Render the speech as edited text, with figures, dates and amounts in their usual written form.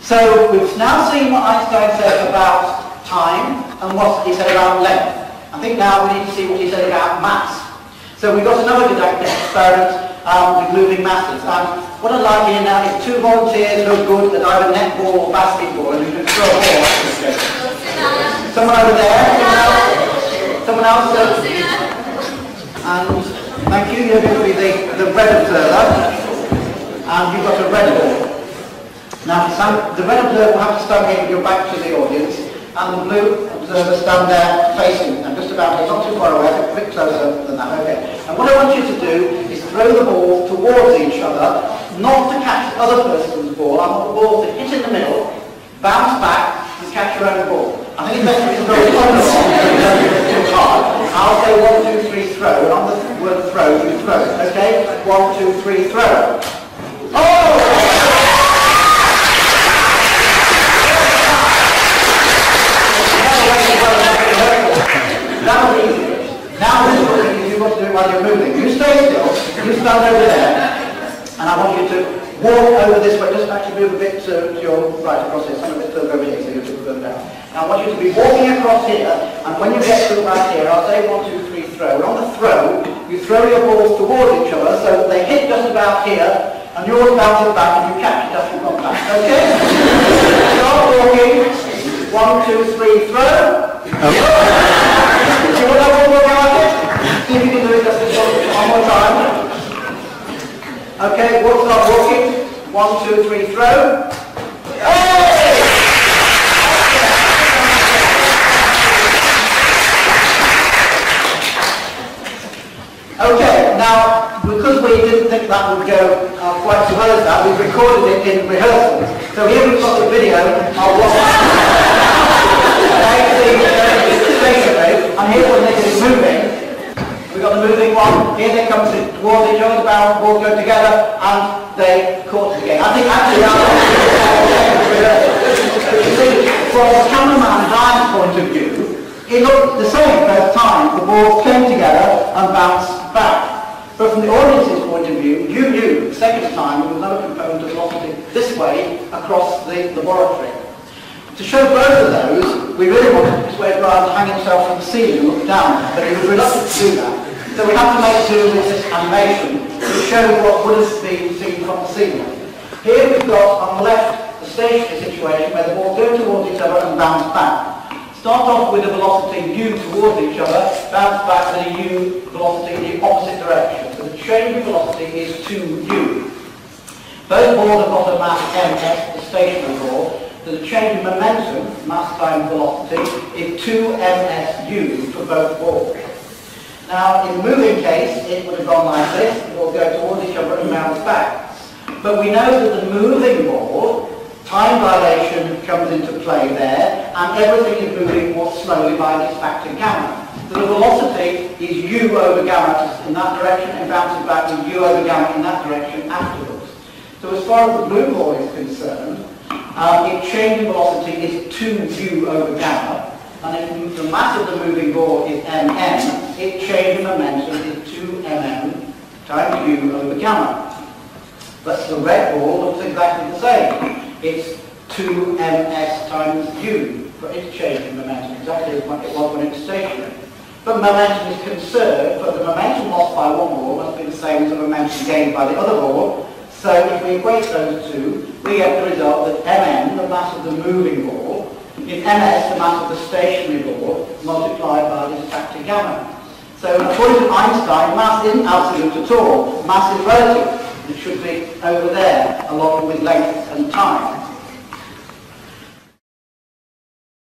So we've now seen what Einstein said about time and what he said about length. I think now we need to see what he said about mass. So we've got another experiment with moving masses. What I'd like here now is 2 volunteers who are good at either netball or basketball, and you can throw a ball. Someone over there? Someone else? And thank you, you're going to be the red observer. And you've got a red ball. Now the red observer will have to stand here with your back to the audience, and the blue observer stand there facing, and just about here, not too far away, a bit closer than that, okay. And what I want you to do is throw the ball towards each other, not to catch the other person's ball. I want the ball to hit in the middle, bounce back, and catch your own ball. I think it's better if you throw it on the ball, it's too hard. I'll say 1, 2, 3, throw, and on the word throw, you throw it, okay? 1, 2, 3, throw. Oh! That was easy. Now this is what you want to do while you're moving. You stay still, you stand over there, and I want you to walk over this way. Just actually move a bit to your right across here, some a bit further over here, so you're further down. Now I want you to be walking across here, and when you get to right here, I'll say 1, 2, 3, throw. And on the throw, you throw your balls towards each other, so they hit just about here, and yours bounces back, and you catch it after you've gone back. Okay? Start walking. 1, 2, 3, throw. You want to have one more go at it? See if you can do it just one more time. Okay, we'll start walking. 1, 2, 3, throw. Hey! Okay, now because we didn't think that would go quite so well as that, we recorded it in rehearsal. So here we've got the video of what and here's when they're moving. We've got the moving one. Here they come towards each other, the barrel and ball go together, and they caught it again. I think actually from the cameraman Brian's point of view, it looked the same first time. The balls came together and bounced back. But from the audience's point of view, you knew the second time there was another component of velocity this way across the laboratory. To show both of those, we really wanted to persuade Brian to hang himself from the ceiling and look down, but he was reluctant to do that. So we had to make do with this animation to show what would have been seen from the ceiling. Here we've got on the left the stationary situation where the balls go towards each other and bounce back. Start off with a velocity u towards each other, bounce back with a u velocity in the opposite direction. So the change of velocity is 2u. Both balls have got a mass ms, the stationary ball. So the change in momentum, mass times velocity, is 2msu for both balls. Now, in the moving case, it would have gone like this. It will go towards each other and bounce back. But we know that the moving ball, time dilation comes into play there, and everything is moving more slowly by this factor gamma. So the velocity is u over gamma in that direction, and bounces back with u over gamma in that direction afterwards. So as far as the blue ball is concerned, its change in velocity is 2u over gamma, and if the mass of the moving ball is mn, its change in momentum is 2mm times u over gamma. But the red ball looks exactly the same. It's 2ms times u for its change in momentum, exactly as it was when it was stationary. But momentum is conserved, but the momentum lost by one ball must be the same as the momentum gained by the other ball. So if we equate those two, we get the result that mn, the mass of the moving ball, is ms, the mass of the stationary ball, multiplied by this factor gamma. So according to Einstein, mass isn't absolute at all. Mass is relative. It should be over there, along with length and time.